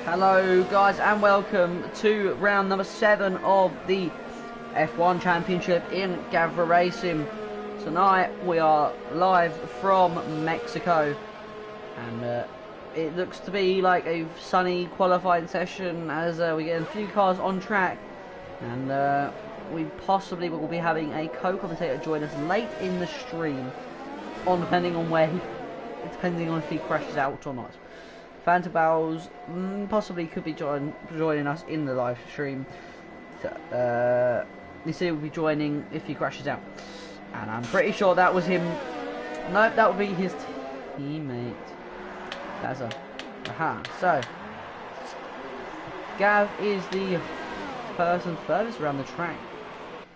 Hello guys and welcome to round number 7 of the F1 Championship in Gavra Racing. Tonight we are live from Mexico and it looks to be like a sunny qualifying session as we get a few cars on track, and we possibly will be having a co-commentator join us late in the stream, depending on if he crashes out or not. Phantom Bowles possibly could be joining us in the live stream. You see, will be joining if he crashes out, and I'm pretty sure that was him. No, that would be his teammate. That's so Gav is the person furthest around the track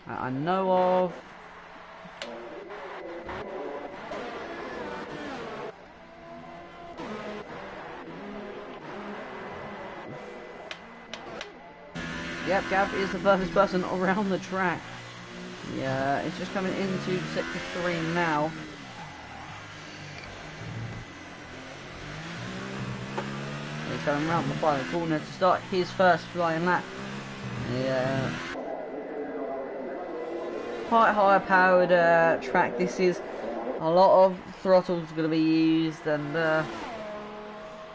I know of. Yep, Gav is the furthest person around the track. Yeah, it's just coming into sector 3 now. He's going around the final corner to start his first flying lap. Yeah, quite high powered track. This is a lot of throttles going to be used, and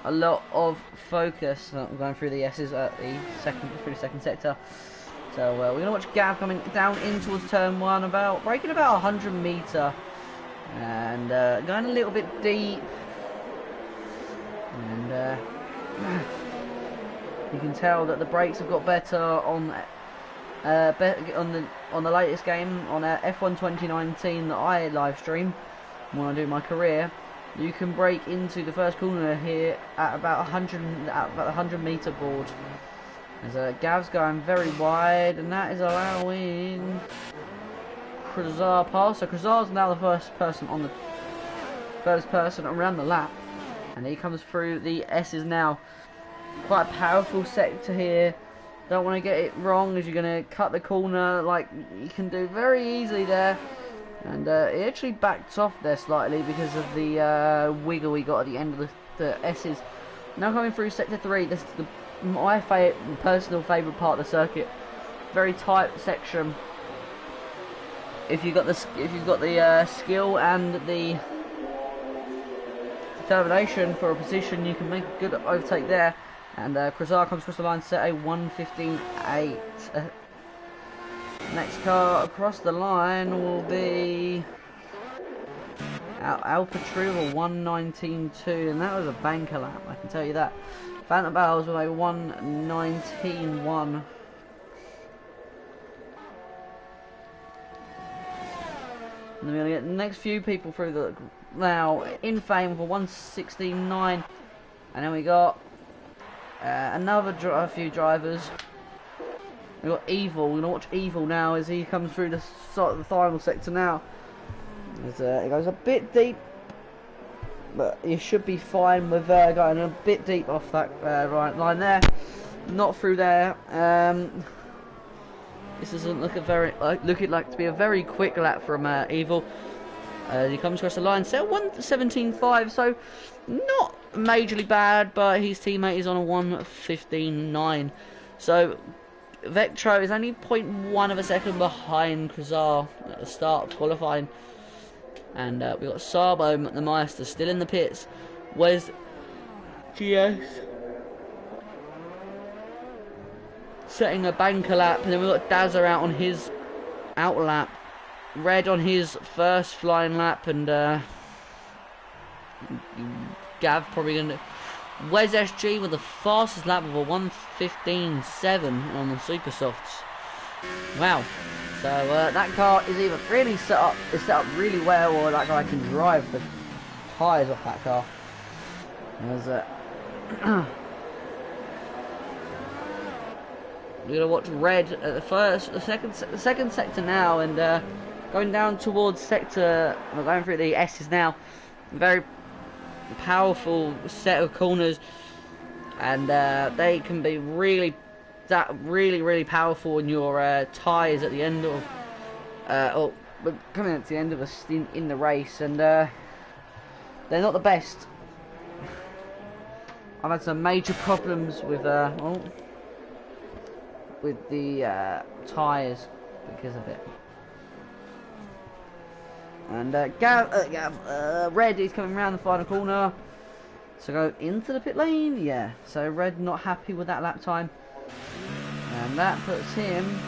a lot of focus. I'm going through the S's at the second sector. So we're going to watch Gav coming down in towards turn 1, braking about 100 meter, and going a little bit deep. And you can tell that the brakes have got better on the latest game on F1 2019 that I live stream when I do my career. You can brake into the first corner here at about 100 meter board. As Gav's going very wide, and that is allowing Krasar past. So Krasar's now the first person around the lap, and he comes through the S's now. Quite a powerful sector here. Don't want to get it wrong, as you're going to cut the corner like you can do very easily there. And it actually backed off there slightly because of the wiggle we got at the end of the S's. Now coming through sector 3, this is my personal favourite part of the circuit. Very tight section. If you've got the skill and the determination for a position, you can make a good overtake there. And Krasar comes across the line, set a 1:15.8. Next car across the line will be Alpha True 1:19.2, and that was a banker lap, I can tell you that. Phantom Bowles with a 1:19.1. And then we're going to get the next few people through now in fame for 1:16.9, and then we got a few drivers. We've got Evil. We're going to watch Evil now as he comes through the final sector now. It goes a bit deep, but you should be fine with going a bit deep off that right line there. Not through there. This doesn't look looking like to be a very quick lap from Evil. He comes across the line, set 1:17.5, so not majorly bad, but his teammate is on a 1:15.9. So Vectro is only 0.1 of a second behind Krasar at the start of qualifying. And we've got Sabo the Meister still in the pits. Where's GS setting a banker lap, and then we've got Dazza out on his out lap, Red on his first flying lap, and Gav probably going to... Where's SG with the fastest lap of a 1:15.7 on the Super Softs. Wow. So that car is either really set up really well, or that guy can drive the tyres off that car. We're gonna watch Red at the second sector now, and going down towards sector. We're going through the S's now. Very powerful set of corners, and they can be really powerful in your tyres at the end of coming at the end of a stint in the race, and they're not the best. I've had some major problems with the tyres because of it. And Red is coming around the final corner to go into the pit lane. Yeah, so Red not happy with that lap time, and that puts him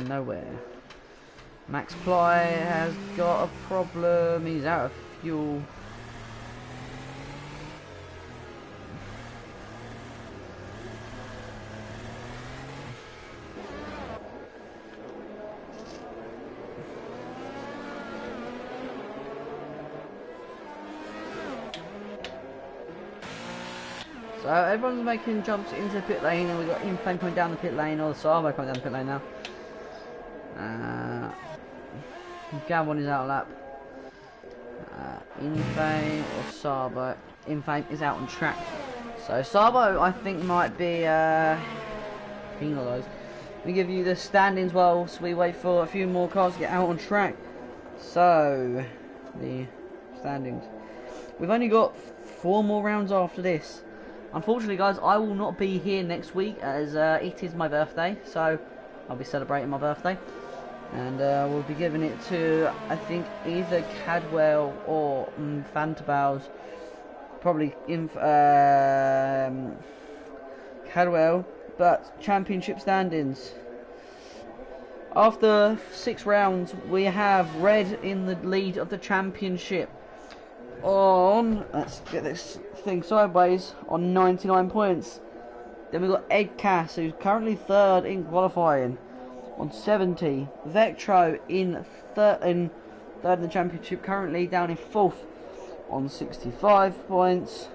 nowhere. Max Ply has got a problem. He's out of fuel. So everyone's making jumps into the pit lane, and we've got Inflame coming down the pit lane, or Sabo coming down the pit lane now. Gavon is out of lap. Inflame or Sabo. Inflame is out on track. So Sabo, I think, might be penalised. We give you the standings whilst we wait for a few more cars to get out on track. So the standings. We've only got 4 more rounds after this. Unfortunately, guys, I will not be here next week as it is my birthday, so I'll be celebrating my birthday, and we'll be giving it to, I think, either Cadwell or Fantabows. Probably in Cadwell, but championship standings. After 6 rounds, we have Red in the lead of the championship on, let's get this thing sideways, on 99 points. Then we've got Ed Cass, who's currently 3rd in qualifying, on 70. Vectro in third in the championship, currently down in 4th on 65 points.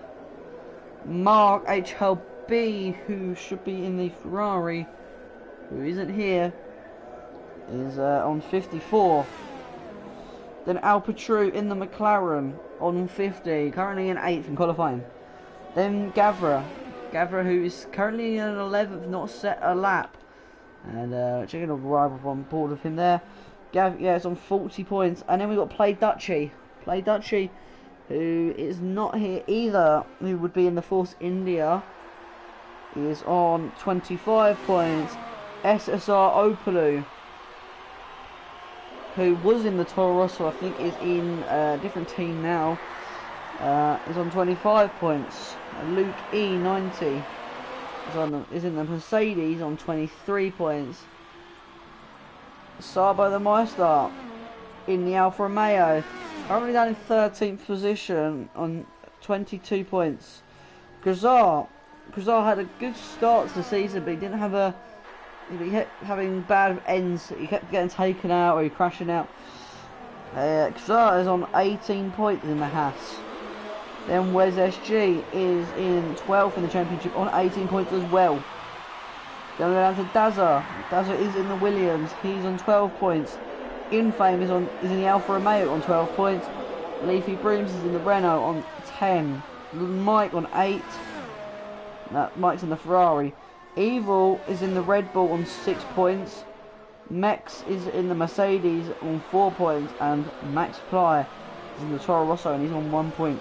Mark HLB, who should be in the Ferrari, who isn't here, is on 54. Then Alpatru in the McLaren on 50, currently in 8th in qualifying. Then Gavra, who is currently in 11th, not set a lap. And checking a rival on board with him there. It's on 40 points. And then we've got Play Dutchy, who is not here either, who would be in the Force India. He is on 25 points. SSR Opalu, who was in the Toro Rosso, I think is in a different team now, is on 25 points. Luke E90 is in the Mercedes on 23 points. Sabo the Meister in the Alfa Romeo, currently down in 13th position on 22 points. Grazar had a good start to the season, but he didn't have he kept having bad ends. He kept getting taken out or crashing out. Grazar is on 18 points in the Haas. Then Wes SG is in 12th in the championship on 18 points as well. Then we go down to Dazza. Dazza is in the Williams. He's on 12 points. Infame is in the Alfa Romeo on 12 points. Leafy Brooms is in the Renault on 10. Mike on 8. Mike's in the Ferrari. Evil is in the Red Bull on 6 points. Mex is in the Mercedes on 4 points. And Max Ply is in the Toro Rosso and he's on 1 point.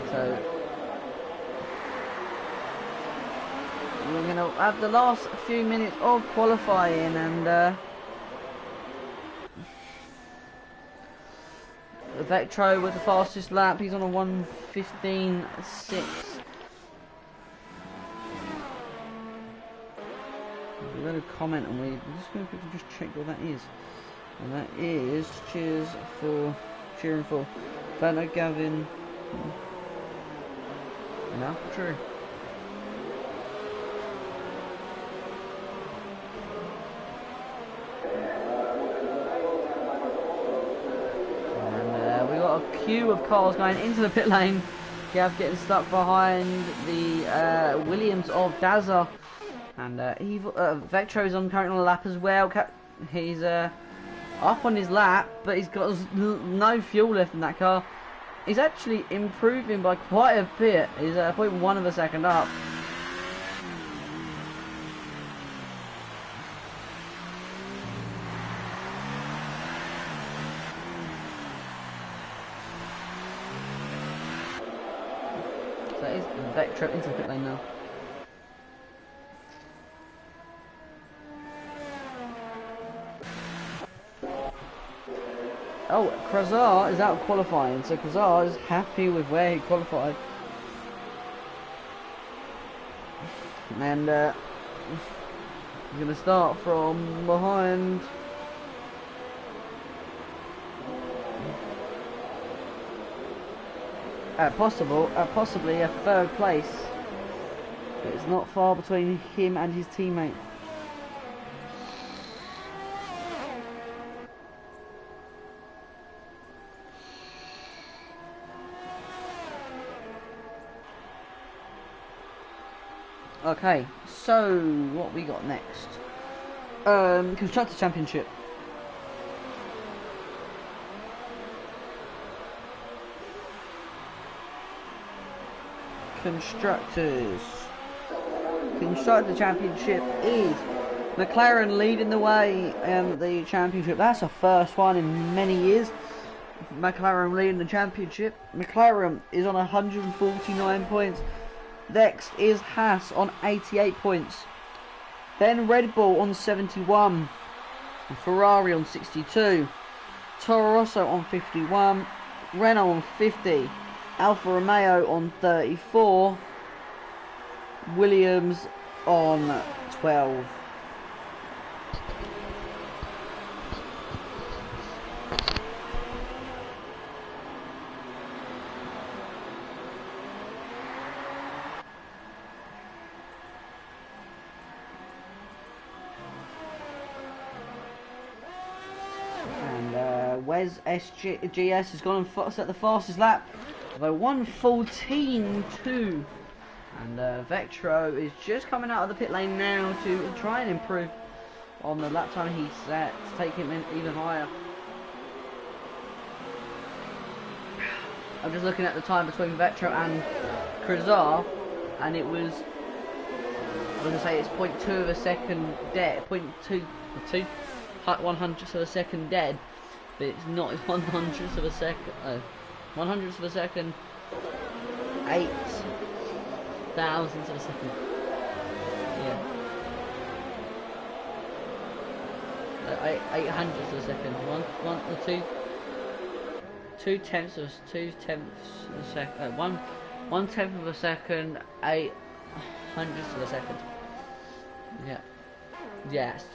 So we're going to have the last few minutes of qualifying, and Vectro with the fastest lap. He's on a 1:15.6. We're going to comment, and we're just going to just check what that is, and that is cheering for Vanna Gavin. No, true. And we got a queue of cars going into the pit lane. Gav getting stuck behind the Williams of Dazza, and Vectro's on currently on a lap as well. He's up on his lap, but he's got no fuel left in that car. He's actually improving by quite a bit. He's 0.1 of a second up. So that is Vectra into the pit lane now. Oh, Krasar is out qualifying, so Krasar is happy with where he qualified. And he's going to start from behind. Possibly a third place. But it's not far between him and his teammate. Okay, so what we got next? Constructor Championship. Constructor Championship is McLaren leading the way in the championship. That's the first one in many years. McLaren leading the championship. McLaren is on 149 points. Next is Haas on 88 points. Then Red Bull on 71. Ferrari on 62. Toro Rosso on 51. Renault on 50. Alfa Romeo on 34. Williams on 12. Wes SGS has gone and set the fastest lap of a 1:14.2, and Vectro is just coming out of the pit lane now to try and improve on the lap time he set to take him in even higher. I'm just looking at the time between Vectro and Krasar, and it was, I was going to say it's 0.2 of a second dead, 0.2 100ths of a second dead. But it's not, it's 100ths of a second, 100ths of a second, 8 thousandths of a second, yeah, 800ths of a second, two tenths of a second, 1/10 of a second, 800ths of a second, yeah, it's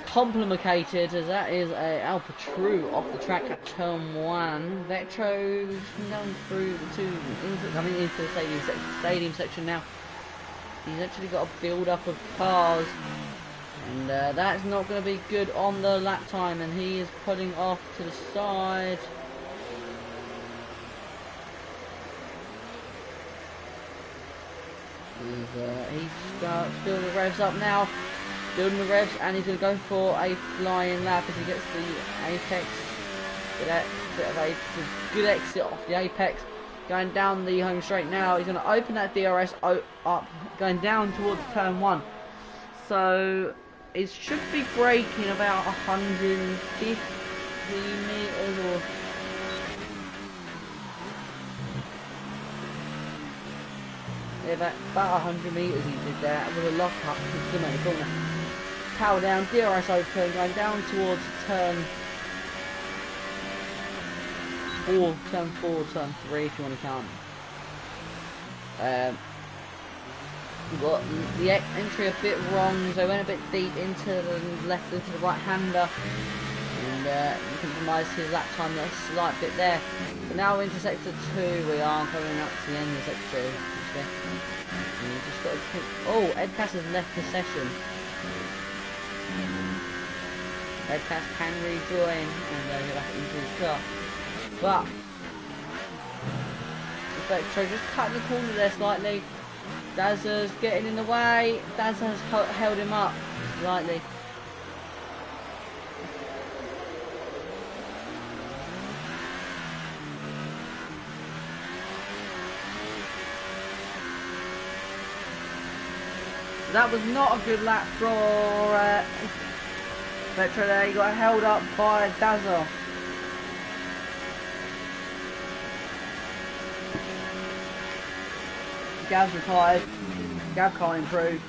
complicated, as that is a Alpha True off the track at turn 1. Vectro's going through coming into the stadium section now. He's actually got a build up of cars, and that's not going to be good on the lap time, and he is putting off to the side. He's building the revs up now. Building the revs, and he's going to go for a flying lap as he gets the apex. Bit of a good exit off the apex. Going down the home straight now. He's going to open that DRS up, going down towards turn 1. So it should be braking about 150 meters or. Yeah, about 100 meters he did that with a lock up to the corner. Power down, DRS open, going down towards turn 4, turn 3 if you want to count. We've got the entry a bit wrong, so went a bit deep into the left, into the right hander, and compromised his lap time a slight bit there. But now we're into sector 2, we are coming up to the end of sector 2. Just got to keep, oh, Edcast has left the session. Edcast can rejoin and go back into his car, but Vectro just cutting the corner there slightly. Dazza's getting in the way. Dazza's held him up slightly. That was not a good lap for Vetro there. He got held up by Dazzle. Gav's retired. Gav can't improve.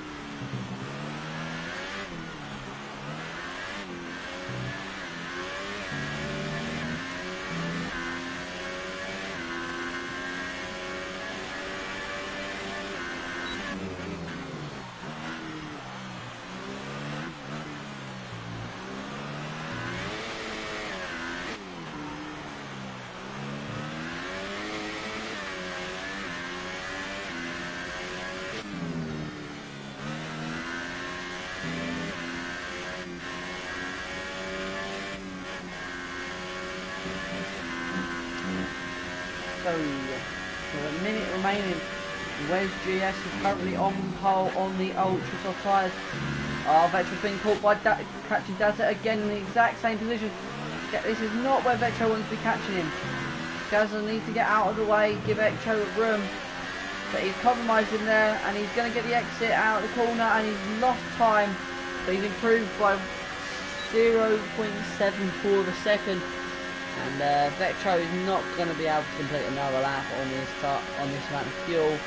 So, with a minute remaining, Wes GS is currently on pole on the ultra soft tyres. Vetro's been caught by catching Dazza again in the exact same position. This is not where Vetro wants to be catching him. Dazza needs to get out of the way, give Vetro room. But he's compromised in there, and he's going to get the exit out of the corner, and he's lost time. But he's improved by 0.74 of a second. And Vetro is not going to be able to complete another lap on this amount of fuel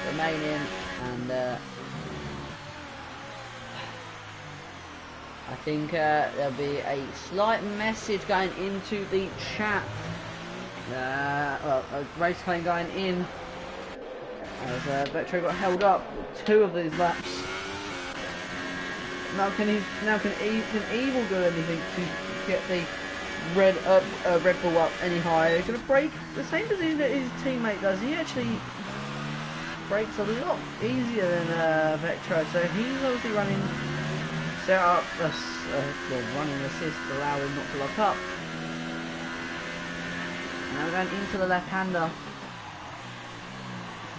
remaining, and I think there'll be a slight message going into the chat. Well, a race claim going in as Vetro got held up 2 of these laps. Now can Evil do anything to get the Red Bull up any higher? He's going to brake the same position that his teammate does. He actually brakes a lot easier than Vetro, so he's obviously running set up running assist to allow him not to lock up. Now we're going into the left-hander.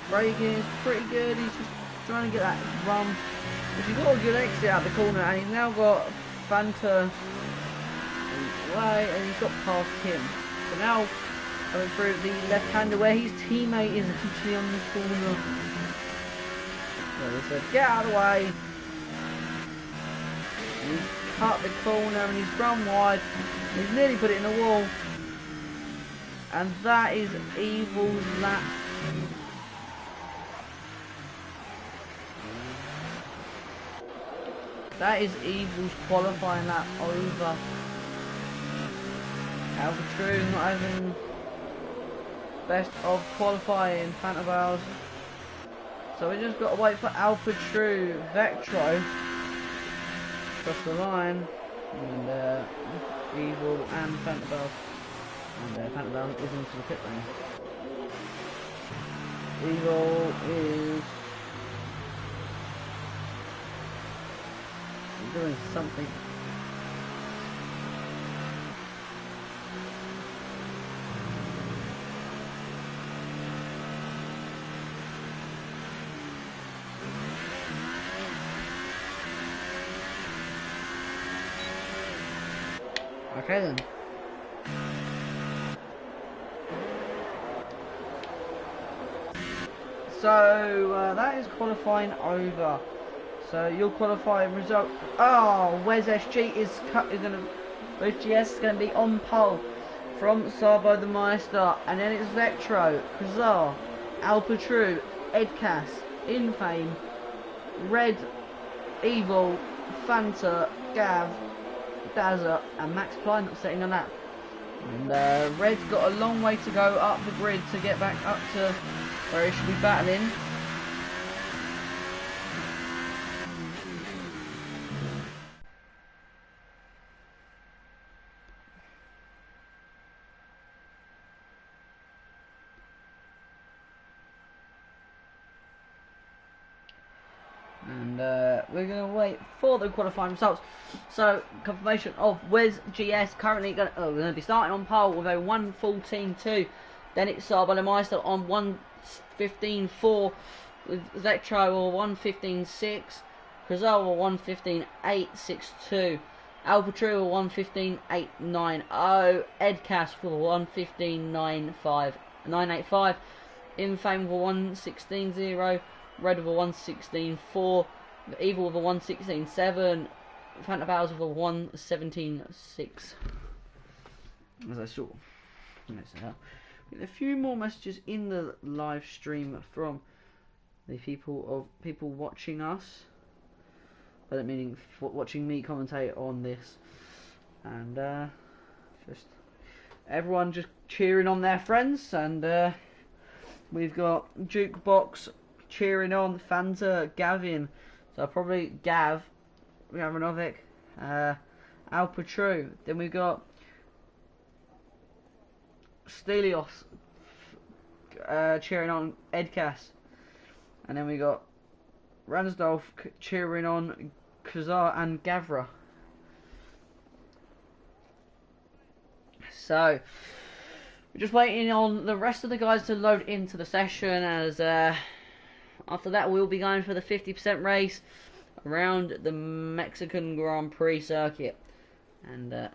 Braking is pretty good. He's just trying to get that run, but he's got a good exit out the corner, and he's now got Fanta way, and he's got past him. So now going through the left-hander where his teammate is actually on the corner. So they said, get out of the way. And he's cut the corner and he's run wide. He's nearly put it in the wall. And that is Evil's lap. That is Evil's qualifying lap over. Alpha True not even best of qualifying Fantabals. So we just got to wait for Alpha True Vetro across the line, and Evil and Fantabals. And Fantabals is into the pit lane. Evil is doing something. Okay then. So that is qualifying over. So your qualifying result. Oh, Wes SG is gonna. Wes GS is gonna be on pole from Sabo the Meister, and then it's Vetro, Kazar, Alpatru, Edcas, Infame, Red, Evil, Fanta, Gav, Dazza, and Max Klein sitting on that. And Red's got a long way to go up the grid to get back up to where he should be battling. And we're going to wait for the qualifying results. So, confirmation of Wes GS currently going to be starting on pole with a 1:14.2. Then it's Sarbalemeister on 1:15.4 with Zetro or 1:15.6. Krazoa 1:15.862. Alpatru 1:15.890. Edcast for 1:15.985. Infame for 1:16.0. Red for 1:16.4. Evil with a 1:16.7, Phantom Bowers with a 1:17.6. As I saw. A few more messages in the live stream from the people watching us. I don't mean watching me commentate on this, and just everyone just cheering on their friends, and we've got Jukebox cheering on Fanta, Gavin, so probably Gav, Gavranovic, Alpatru. Then we've got Stelios cheering on Edcast, and then we got Ransdorf cheering on Kazar and Gavra. So we're just waiting on the rest of the guys to load into the session, as after that we'll be going for the 50% race around the Mexican Grand Prix circuit, and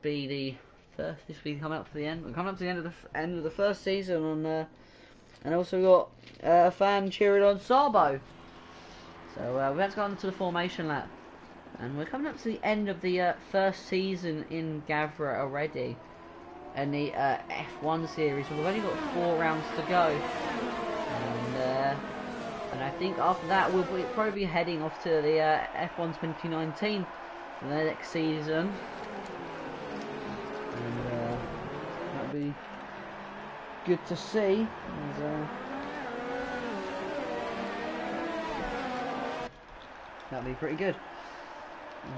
be the first. This will be coming up to the end. We're coming up to the end of the first season on, and also got a fan cheering on Sabo. So we have to go on to the formation lap, and we're coming up to the end of the first season in Gavra already, in the F1 series. So we've only got 4 rounds to go, and I think after that we'll probably be heading off to the F1 2019 for the next season, and that'll be good to see. That'll be pretty good.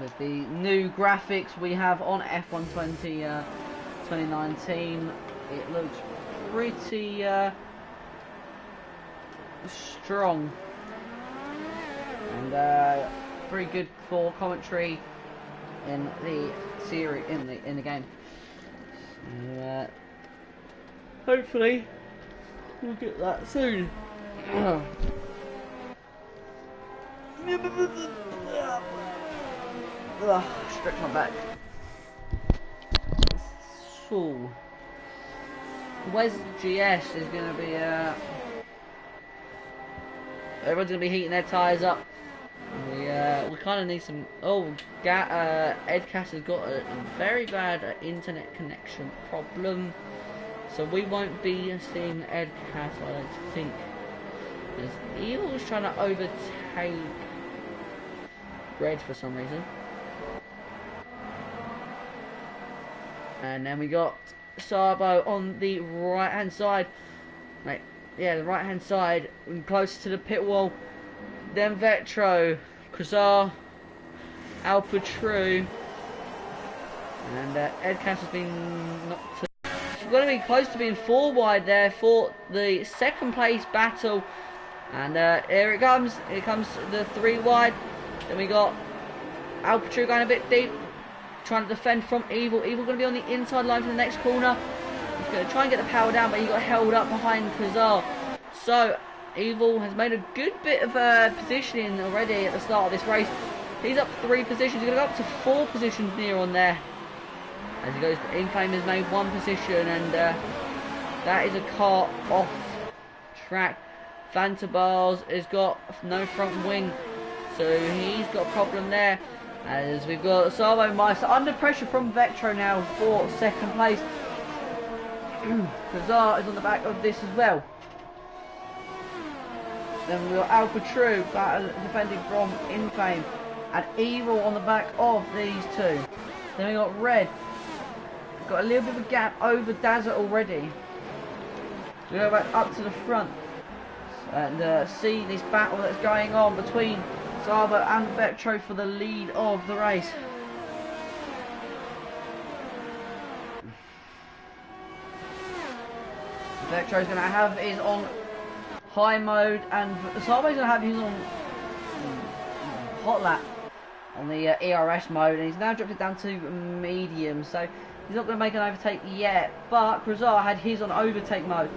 With the new graphics we have on F1 2019, it looks pretty strong, and pretty good for commentary in the series, in the game. So, hopefully we'll get that soon. Stretch my back. So, Wes GS is going to be everyone's going to be heating their tyres up. We kind of need some. Edcast has got a very bad internet connection problem, so we won't be seeing Edcast, I don't think. Evil's trying to overtake Red for some reason. And then we got Sabo on the right hand side. Right, yeah, the right hand side, close to the pit wall. Then Vetro, Kazar, Alpatru, and Edcast has been knocked to. We're going to be close to being 4 wide there for the second place battle. And here it comes. Here comes the 3 wide. Then we got Alpatru going a bit deep, trying to defend from Evil. Evil going to be on the inside line for the next corner. He's going to try and get the power down, but he got held up behind Kazar. So Evil has made a good bit of positioning already at the start of this race. He's up 3 positions. He's going to go up to 4 positions near on there. As he goes, Infame has made 1 position, and that is a car off track. Fanta Bars has got no front wing, so he's got a problem there. As we've got Sabo Meister under pressure from Vetro now for second place. Kazar is on the back of this as well. Then we've got Alpatru defending from Infame, and Evil on the back of these 2. Then we got Red. We've got a little bit of a gap over Dazza already. We go back up to the front and see this battle that's going on between Sabo and Vetro for the lead of the race. Vetro's going to have his on high mode, and Sabo's going to have his on hot lap on the ERS mode, and he's now dropped it down to medium, so he's not going to make an overtake yet. But Krazar had his on overtake mode,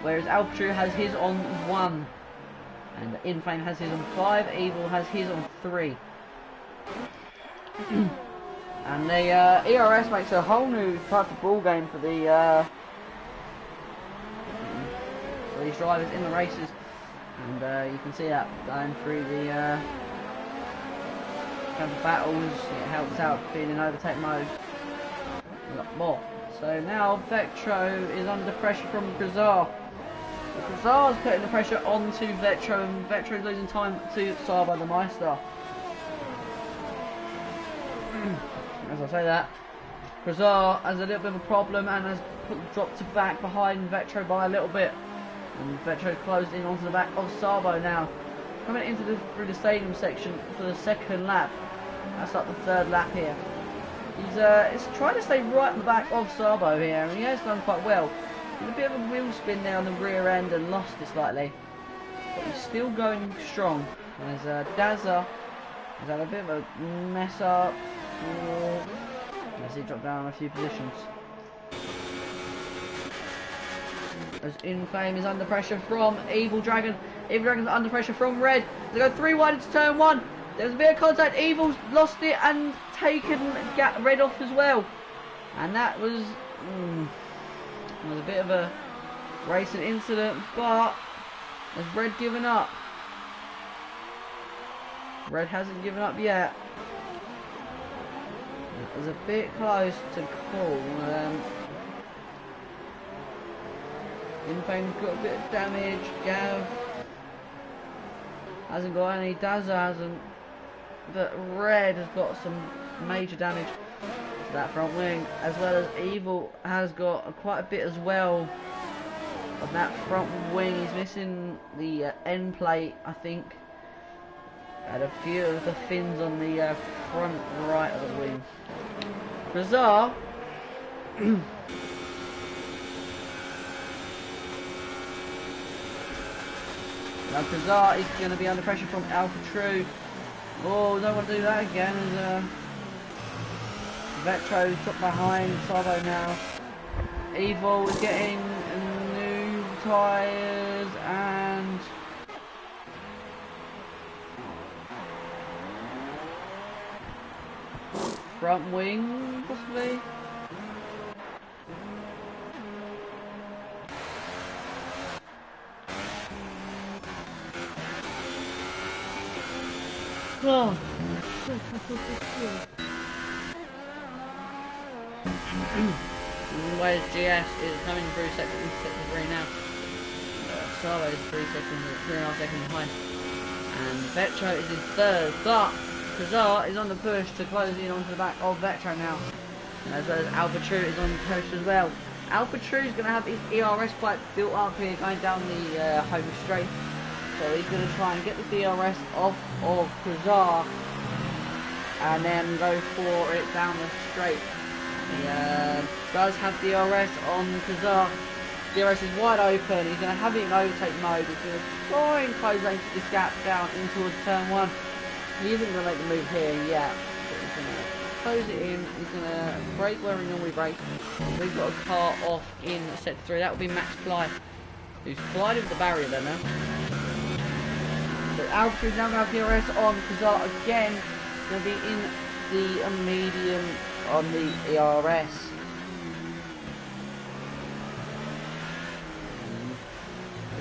whereas Alpatru has his on 1, and Inflame has his on 5, Evil has his on 3. And the ERS makes a whole new type of ball game for the for these drivers in the races, and you can see that going through the kind of battles. It helps out being in overtake mode a lot more. So now Vectro is under pressure from Gavra. Gavra's putting the pressure onto Vectro, and Vectro is losing time to Sabo the Meister. As I say that, Gavra has a little bit of a problem and has dropped back behind Vectro by a little bit. And Vectro closed in onto the back of Sabo now. Coming into through the stadium section for the second lap. That's like the third lap here. He's trying to stay right in the back of Sabo here, and he has done quite well. There's a bit of a wheel spin there on the rear end and lost it slightly. But he's still going strong. As Dazza has had a bit of a mess up. As he dropped down a few positions. As Inflame is under pressure from Evil Dragon. Evil Dragon's under pressure from Red. They go 3 wide into turn 1. There's a bit of contact. Evil's lost it and taken Red off as well. And that was a bit of a racing incident, but has Red given up? Red hasn't given up yet. It was a bit close to call. Infame's got a bit of damage. Gav hasn't got any. Dazza hasn't. But Red has got some major damage to that front wing, as well as Evil has got quite a bit as well on that front wing. He's missing the end plate, I think, and a few of the fins on the front right of the wing. Gavra now Gavra is going to be under pressure from Alpha True. Oh, don't want to do that again. As Vectro dropped behind Sabo now. Evil is getting new tyres and front wing, possibly. Oh. Whereas GS is coming through sector 3 now. Sabo is 3.5 seconds behind. And Vectro is in third, but Gavra is on the push to close in onto the back of Vectro now. And as well as Alpha True is on the push as well. Alpha True is going to have his ERS quite built up here going down the home straight. So he's going to try and get the DRS off of Gavra and then go for it down the straight. He does have DRS on Gavra. DRS is wide open. He's going to have it in overtake mode. He's going to try and close this gap down in towards turn 1. He isn't going to make the move here yet. But he's going to close it in. He's going to brake where he normally brakes. We've got a car off in sector 3. That will be Max Fly, who's collided with the barrier there now. So Alpha is now going to have DRS on Gavra again. Going to be in the medium on the ERS.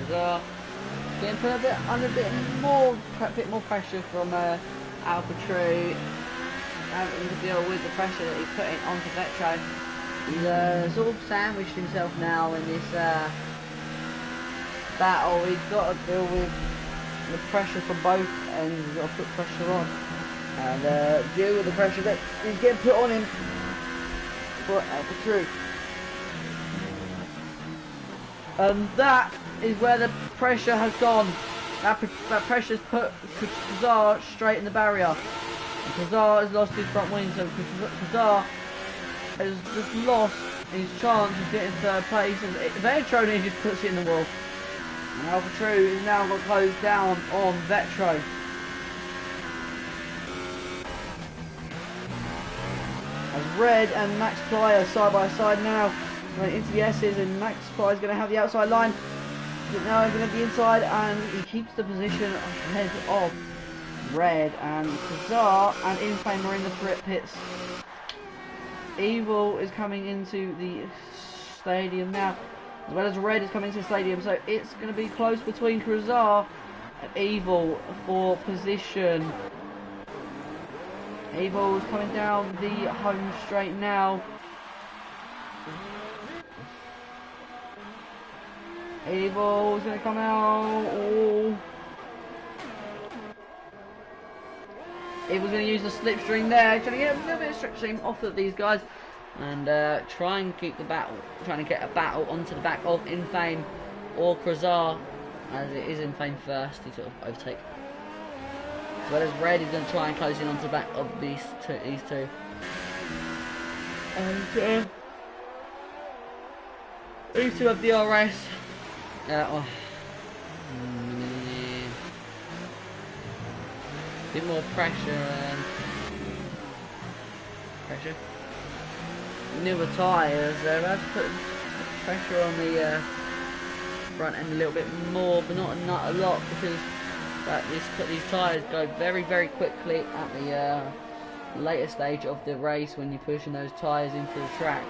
Gavra getting put under a bit more pressure from Alpha True, having to deal with the pressure that he's putting onto Vectro. He's sort of sandwiched himself now in this battle. He's got to deal with the pressure from both ends. He's got to put pressure on and deal with the pressure that is getting put on him for Alpha True. And that is where the pressure has gone. That pressure's put Gavra straight in the barrier. And Gavra has lost his front wing, so Gavra has just lost his chance of getting third place. And Vectro just puts it in the wall. And Alpha True is now got closed down on Vectro. As Red and Max Fly are side by side now. Going into the S's, and Max Fly is going to have the outside line. But now he's going to be inside, and he keeps the position ahead of Red. And Gavra and Inflame are in the pits. Evil is coming into the stadium now, as well as Red is coming into the stadium. So it's going to be close between Gavra and Evil for position. Evil's coming down the home straight now. Evil's going to come out. Oh. Evil's going to use the slipstream there, trying to get a little bit of slipstream off of these guys, and try and keep the battle, trying to get a battle onto the back of Infame or Krasar, as it is Infame first. He sort of overtake. As well as Red is going to try and close in onto the back of these two. And these two have DRS. Bit more pressure. Newer tyres. They're about to put pressure on the front end a little bit more, but not a lot, because these tyres go very, very quickly at the later stage of the race when you're pushing those tyres into the track,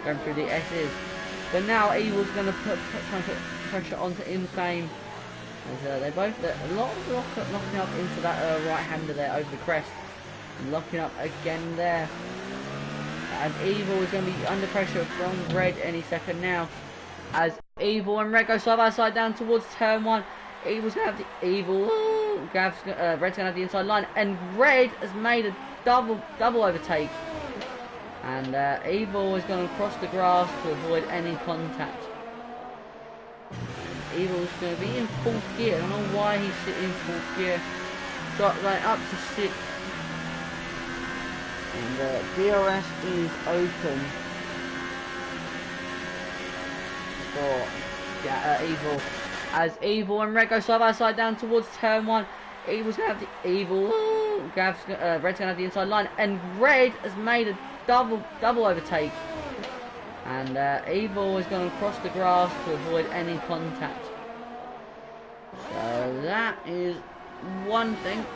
going through the S's. But now Evil's going to try and put pressure onto Infame. As they both a lot of locking up into that right-hander there over the crest, and locking up again there. And Evil is going to be under pressure from Red any second now, as Evil and Red go side by side down towards turn 1. Evil's going to have the Red's going to have the inside line, and Red has made a double overtake. And Evil is going to cross the grass to avoid any contact. Evil's going to be in 4th gear. I don't know why he's sitting in 4th gear. Got right up to 6th. And DRS is open for Evil. As Evil and Red go side by side down towards turn 1. Evil's going to have the Red's going to have the inside line, and Red has made a double overtake. And Evil is going to cross the grass to avoid any contact. So that is one thing.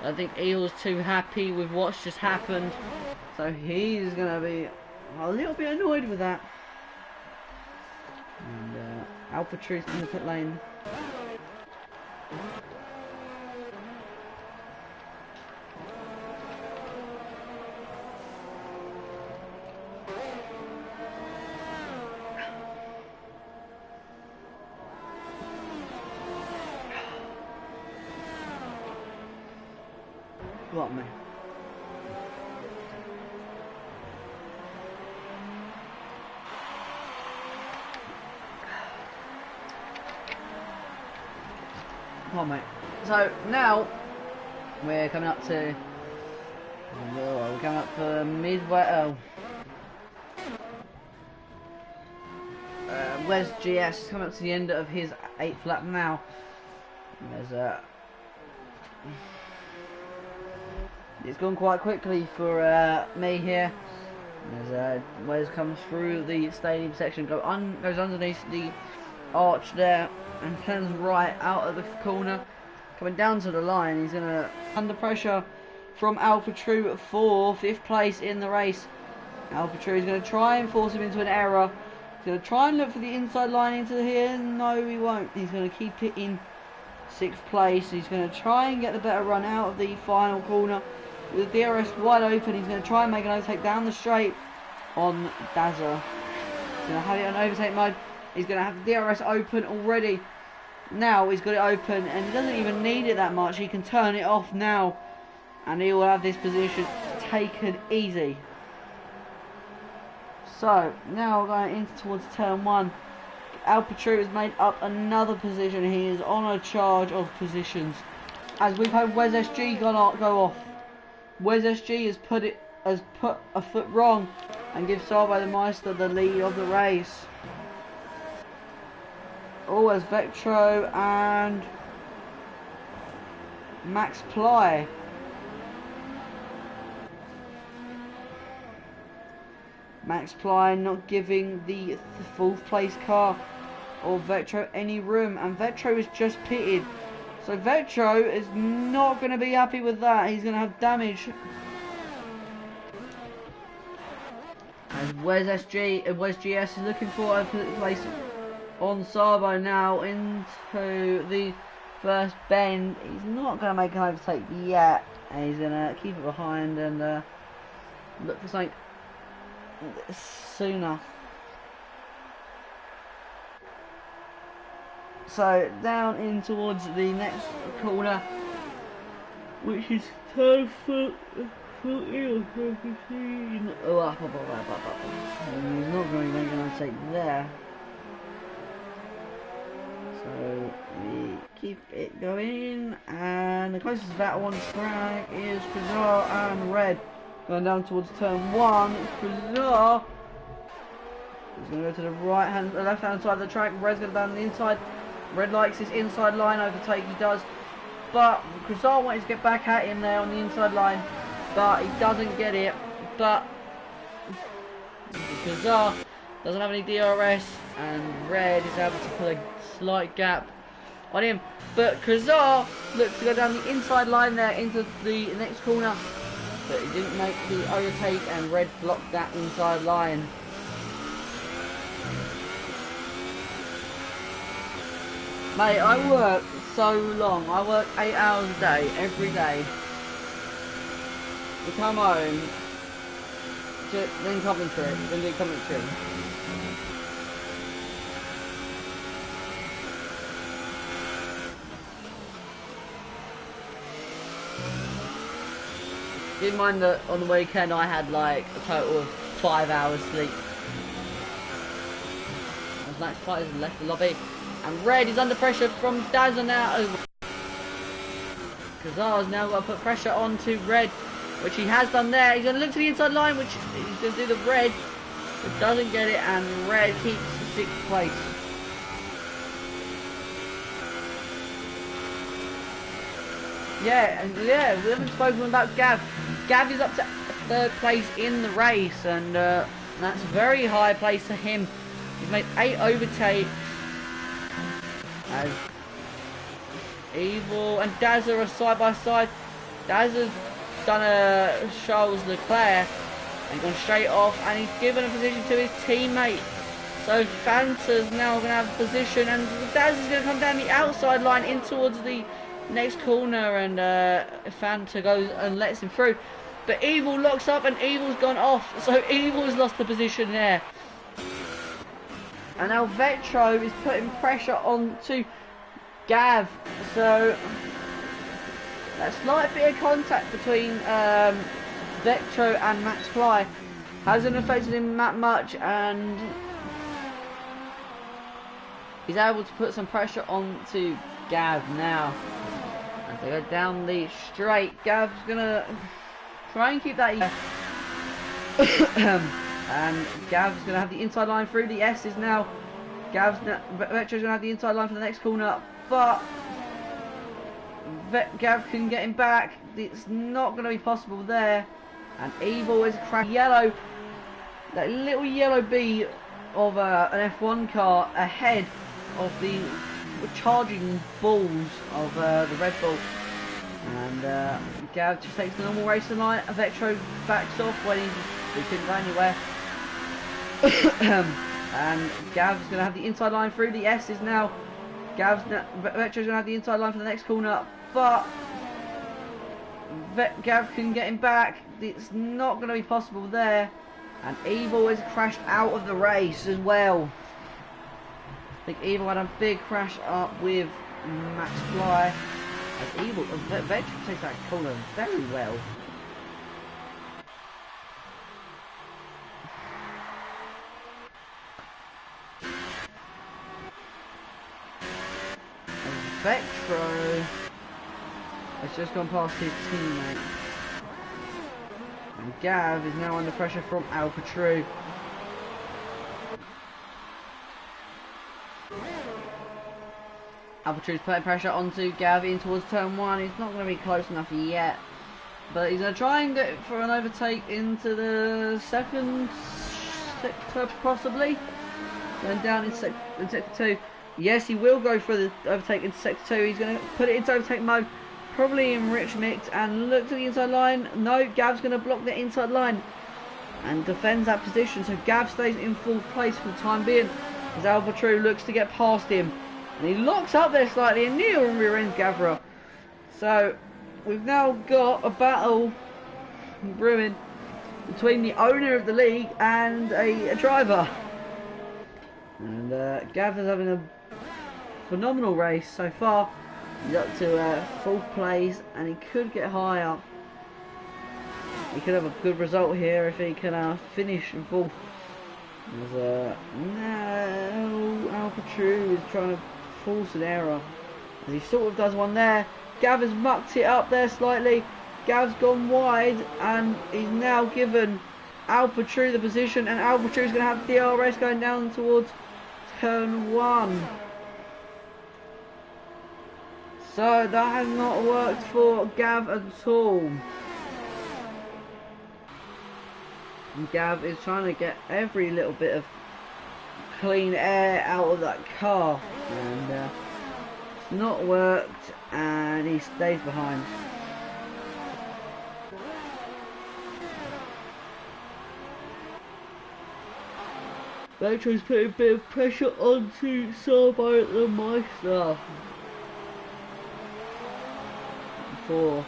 I think Evil's too happy with what's just happened, so he's going to be a little bit annoyed with that. And Alpha Truth in the pit lane. What, man? Come on, mate. So now we're coming up to midway. Where's GS coming up to the end of his 8th lap now? There's it's gone quite quickly for me here. As Wes comes through the stadium section, goes underneath the arch there, and turns right out of the corner, coming down to the line. He's gonna under pressure from Alpha True for 5th place in the race. Alpha True is gonna try and force him into an error. He's gonna try and look for the inside line into here. No, he won't. He's gonna keep it in 6th place. He's gonna try and get the better run out of the final corner. With the DRS wide open, he's going to try and make an overtake down the straight on Dazza. He's going to have it on overtake mode. He's going to have the DRS open already. Now he's got it open, and he doesn't even need it that much. He can turn it off now, and he will have this position taken easy. So now we're going into towards turn 1. Alpha True has made up another position. He is on a charge of positions, as we've had Wes SG go off. Wes SG has put a foot wrong and gives Salvo the Meister the lead of the race. Oh, as Vectro and Max Ply. Max Ply not giving the 4th place car or Vectro any room, and Vectro is just pitted. So Vectro is not going to be happy with that. He's going to have damage. And Wes GS is looking for a place on Sabo now into the first bend. He's not going to make an overtake yet. And he's going to keep it behind and look for something sooner. So down in towards the next corner, which is turn 14 or 15. Oh, he's not going to make an overtake there. So we keep it going, and the closest to that one track is Gavra and Red. Going down towards turn 1, it's Gavra. He's going to go to the left hand side of the track. Red's going down the inside. Red likes his inside line overtake, he does. But Gavra wanted to get back at him there on the inside line, but he doesn't get it. But Gavra doesn't have any DRS, and Red is able to put a slight gap on him. But Gavra looks to go down the inside line there into the next corner, but he didn't make the overtake, and Red blocked that inside line. Mate, I work so long. I work 8 hours a day, every day. We come home, then commentary, then do commentary. Keep in mind that on the weekend I had like a total of 5 hours sleep. As Max Fighters left the lobby. And Red is under pressure from Dazzler now. Gavra's now got to put pressure onto Red, which he has done there. He's going to look to the inside line, which he's going to do the Red, but doesn't get it, and Red keeps 6th place. Yeah, we haven't spoken about Gav. Gav is up to 3rd place in the race, and that's a very high place for him. He's made 8 overtakes. As Evil and Dazzler are side by side. Dazzler's done a Charles Leclerc and gone straight off, and he's given a position to his teammate. So Fanta's now going to have a position, and Dazzler's going to come down the outside line in towards the next corner, and Fanta goes and lets him through. But Evil locks up, and Evil's gone off, so Evil's lost the position there. And now Vetro is putting pressure onto Gav. So that slight bit of contact between Vetro and Max Fly hasn't affected him that much, and he's able to put some pressure onto Gav now. As they go down the straight, Gav's gonna try and keep that. And Gav's going to have the inside line through the S's now. Vetro's going to have the inside line for the next corner, but Gav can get him back. It's not going to be possible there. And Evil is crashing yellow. That little yellow bee of an F1 car ahead of the charging balls of the Red Bull. And Gav just takes the normal racing line. Vetro backs off when he couldn't go anywhere. And Gav's going to have the inside line through the S's now. Vetro's going to have the inside line for the next corner, but Gav can get him back. It's not going to be possible there. And Evil has crashed out of the race as well. I think Evil had a big crash up with Max Fly. As Evil, Vetro takes that corner very well. Vetro has just gone past his teammate. And Gav is now under pressure from Alcatraz. Alcatraz putting pressure onto Gav in towards turn 1. He's not going to be close enough yet, but he's going to try and get for an overtake into the 2nd sector possibly. Going down in sector 2. Yes, he will go for the overtake into sector 2. He's going to put it into overtake mode, probably in rich mix, and look to the inside line. No, Gav's going to block the inside line and defends that position. So Gav stays in 4th place for the time being, as Albatru looks to get past him. And he locks up there slightly and nearly rear-ends Gavra. So we've now got a battle brewing between the owner of the league and a driver. And Gavra's having a phenomenal race so far. He's up to 4th place and he could get higher. He could have a good result here if he can finish in 4th. Now Alpatru is trying to force an error. And he sort of does one there. Gav has mucked it up there slightly. Gav's gone wide and he's now given Alpatru the position, and Alpatru is going to have DRS going down towards turn 1. So that has not worked for Gav at all. And Gav is trying to get every little bit of clean air out of that car, and it's not worked, and he stays behind. Vetro's putting a bit of pressure onto Sarbo the Meister for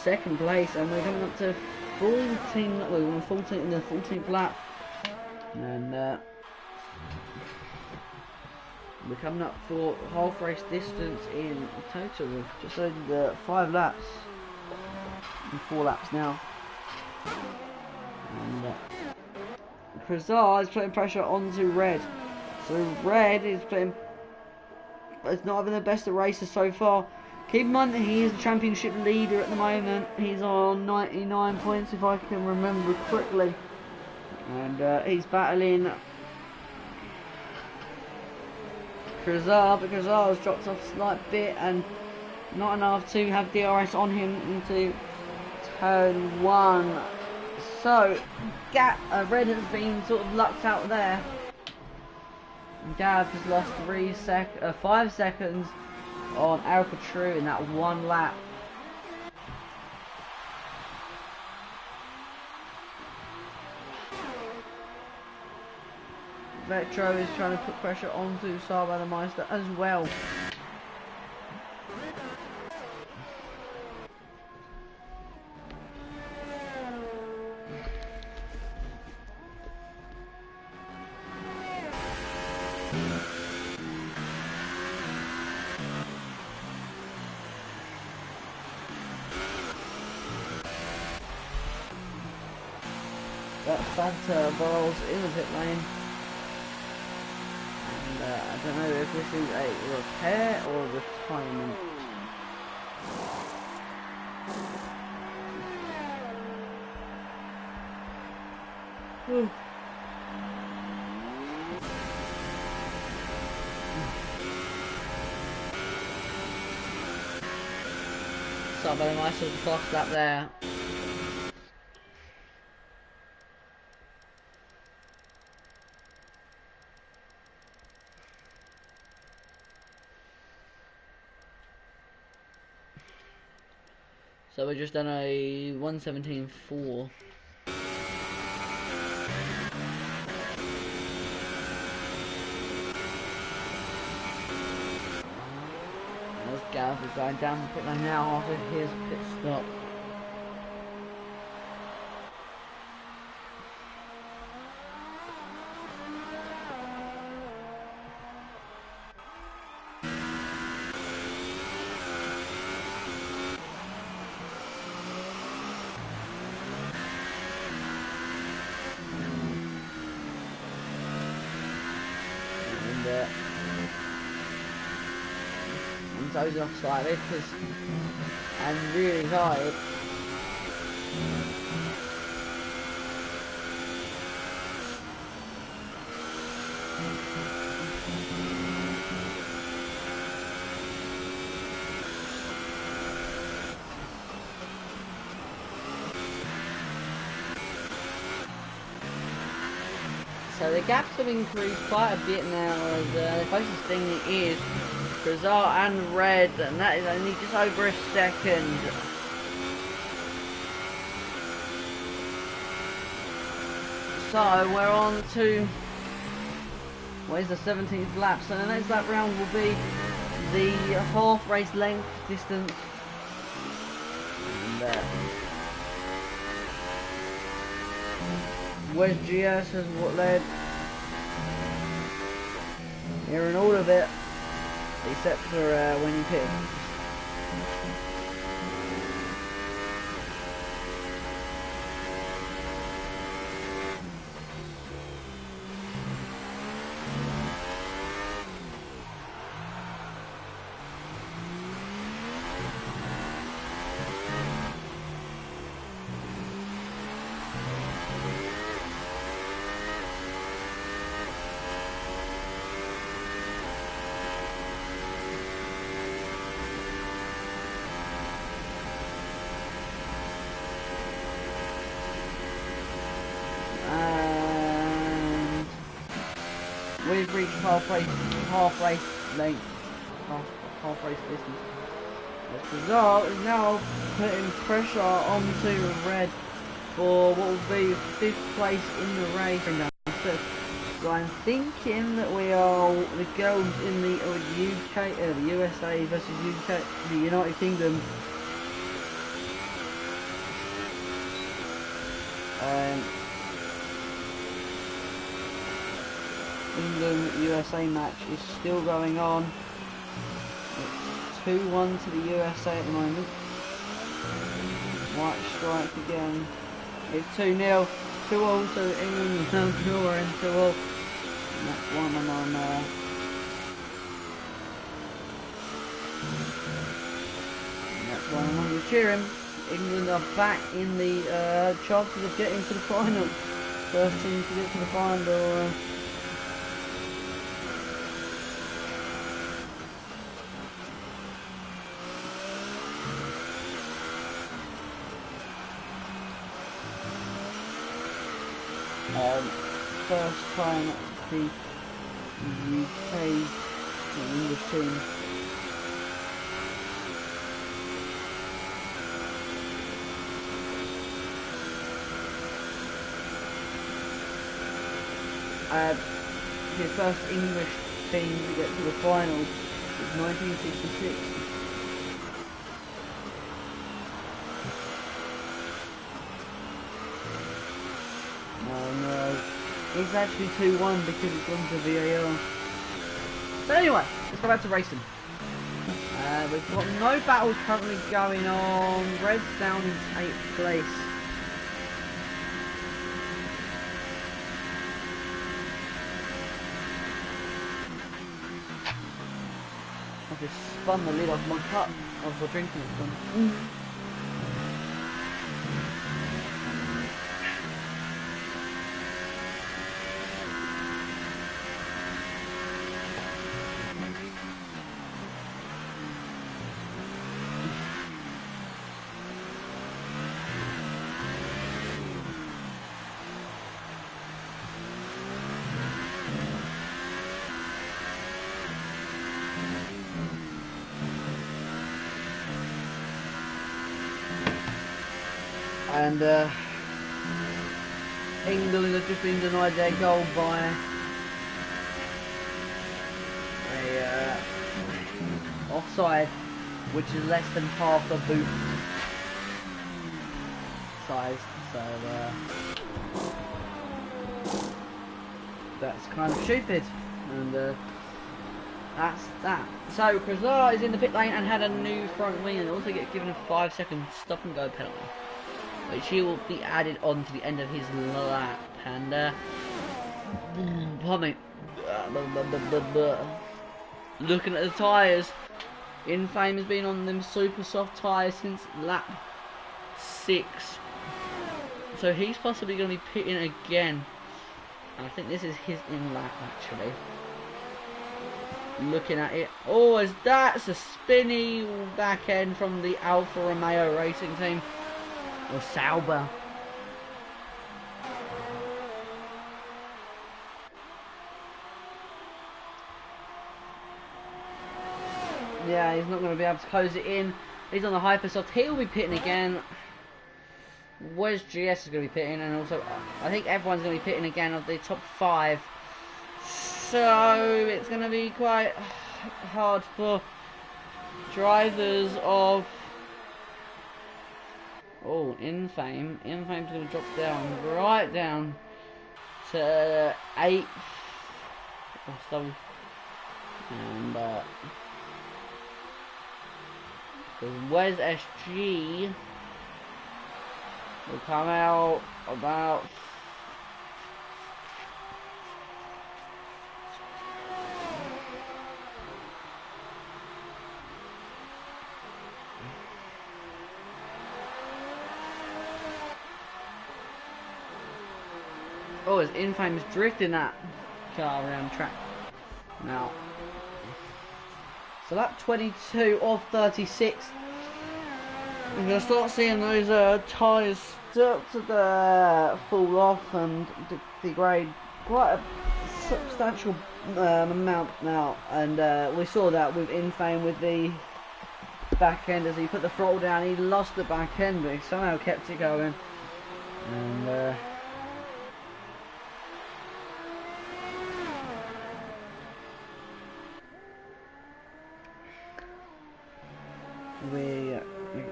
2nd place, and we're coming up to 14. We're 14 in the 14th lap, and we're coming up for half race distance in total of just over 5 laps. And 4 laps now. And Krasar is putting pressure onto Red. So Red is not having the best of races so far. Keep in mind that he is the championship leader at the moment. He's on 99 points if I can remember correctly. And he's battling Krasar, but Krasar has dropped off a slight bit and not enough to have DRS on him into turn 1. So Red has been sort of lucked out there. Gav has lost 5 seconds on Alpatru in that 1 lap. Vetro is trying to put pressure onto Sarbo the Meister as well. That Fanta balls in the pit lane. And I don't know if this is a repair or retirement. So very nice of the first lap there. So we're just done a 1:17.4. There's Gavra going down the pit lane now after his pit stop. I'm dozing off slightly because I'm really tired. So the gaps have increased quite a bit now, as the closest thing is Krasar and Red, and that is only just over a second. So we're on to Where's the 17th lap? So the next lap round will be the half race length distance. And Where's GS has what led? Here in all of it, except for when he pits. We've reached half race length, half race distance. This result is now putting pressure onto Red for what will be 5th place in the race. So I'm thinking that we are the girls in the UK, the USA versus UK, the United Kingdom. England-USA match is still going on. It's 2-1 to the USA at the moment. White strike again. It's 2-0. 2-all to England and 2-all in 2-all. And that's one I'm on that's one I'm on cheering. England are back in the chances of getting to the final. First team to get to the final. First time the UK English team the first English team to get to the final was 1966. It's actually 2-1 because it's gone to VAR. But anyway, let's go back to racing. We've got no battles currently going on. Red's down in 8th place. I just spun the lid off my cup of drinking it from. And England have just been denied their goal by a offside, which is less than half the boot size. So that's kind of stupid, and that's that. So Krasar is in the pit lane and had a new front wing, and also gets given a 5-second stop and go penalty, which he will be added on to the end of his lap. And pardon me. Looking at the tyres, Infame has been on them super soft tyres since lap 6, so he's possibly going to be pitting again. And I think this is his in lap actually. Looking at it, oh, as that's a spinny back end from the Alfa Romeo racing team. Or Sauber. Yeah, he's not going to be able to close it in. He's on the hypersoft. He'll be pitting again. Where's GS is going to be pitting, and also I think everyone's going to be pitting again of the top 5. So it's going to be quite hard for drivers of Infame. Infame's going to drop down right down to 8th. And Wes SG will come out about as Infame is drifting that car around track now. So lap 22 of 36. We're going to start seeing those tyres start to fall off and degrade quite a substantial amount now. And we saw that with Infame with the back end. As he put the throttle down, he lost the back end, but he somehow kept it going. And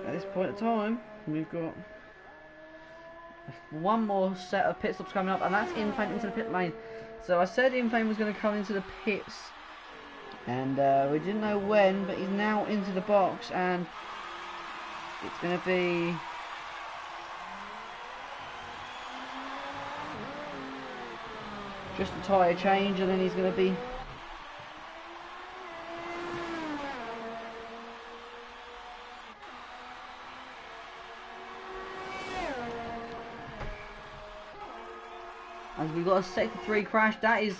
at this point in time, we've got one more set of pit stops coming up, and that's Infame into the pit lane. So I said Infame was going to come into the pits, and we didn't know when, but he's now into the box, and it's going to be just a tyre change, and then he's going to be as we've got a sector 3 crash. That is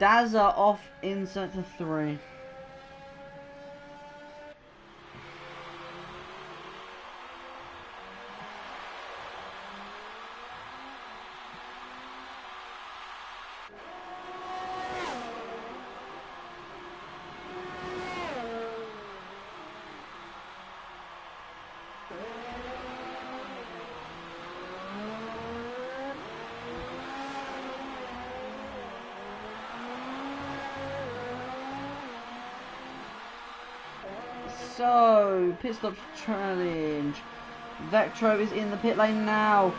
Dazza off in sector 3. So, pit stop challenge. Vectro is in the pit lane now.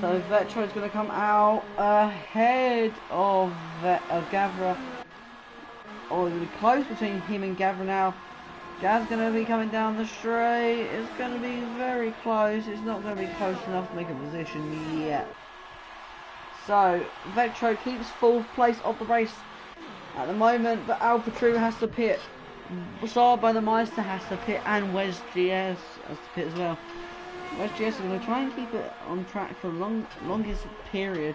So Vectro is going to come out ahead of Gavra. Oh, it's going to be close between him and Gavra now. Gav's going to be coming down the straight. It's going to be very close. It's not going to be close enough to make a position yet. So, Vectro keeps 4th place of the race at the moment, but Alpha True has to pit. Sarbo the Meister has to pit, and Wes GS has to pit as well. Wes GS is going to try and keep it on track for the longest period,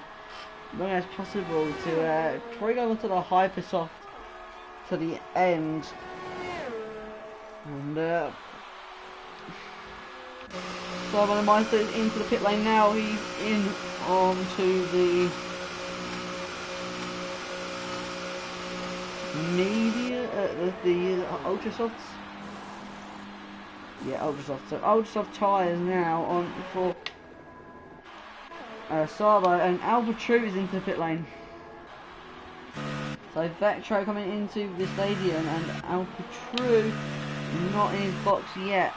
long as possible, to try go onto the Hypersoft to the end. And Sarbo the Meister is into the pit lane now. He's in onto the the Ultra Softs. Yeah, Ultra Soft. So Ultra Soft tyres now on for Sarbo, and Alpha True is into the pit lane. So Vectro coming into the stadium, and Alpha True not in his box yet.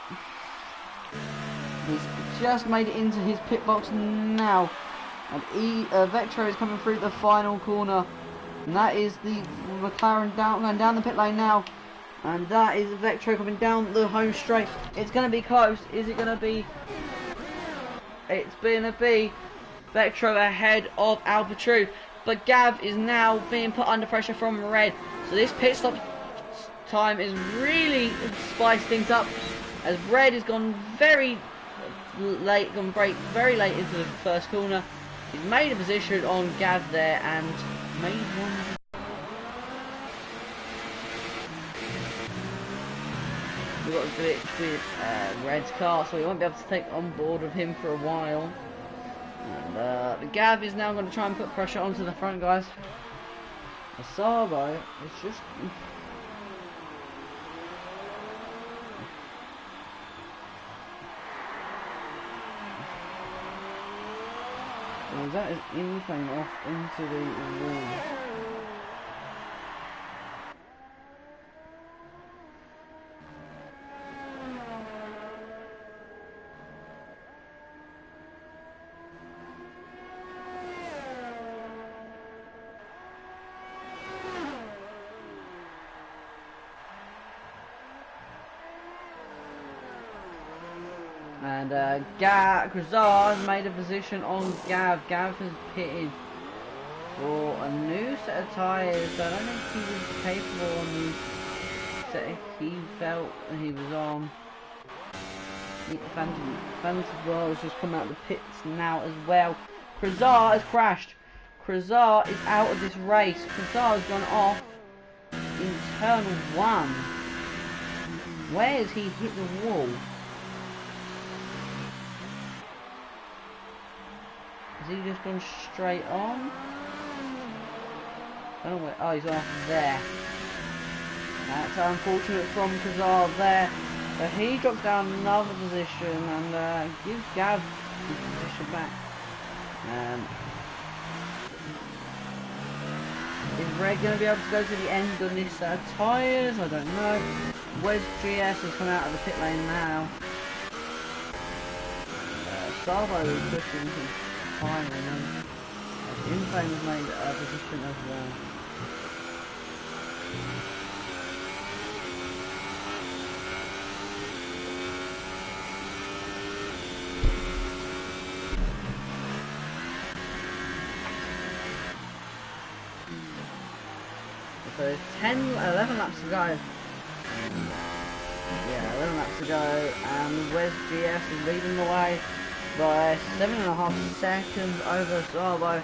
He's just made it into his pit box now, and Vectro is coming through the final corner. And that is the McLaren going down the pit lane now. And that is Vectro coming down the home straight. It's going to be close. Is it going to be? It's going to be Vectro ahead of Alpha True. But Gav is now being put under pressure from Red. So this pit stop time is really spiced things up, as Red has gone very late, very late into the first corner. He's made a position on Gav there and made one. We've got a glitch with Red's car, so we won't be able to take on board with him for a while. And the Gav is now going to try and put pressure onto the front guys. The Sarbo is just... Well, that is Infame off into the wall. And Grazar has made a position on Gav. Gav has pitted for a new set of tyres. I don't think he was capable on the set he felt that he was on. Phantom World has just come out of the pits now as well. Grazar has crashed. Grazar is out of this race. Grazar has gone off in turn 1. Where has he hit the wall? Has he just gone straight on? I don't know where. Oh, he's off there. That's unfortunate from Grazar there. But he drops down another position and gives Gav his position back. Is Red going to be able to go to the end of this set of tyres? I don't know. Wes GS has come out of the pit lane now. Savo is pushing his time on him. Inflame has made a position as well. So 11 laps to go. Yeah, 11 laps to go, and Wes GS is leading the way by 7.5 seconds over Sabo.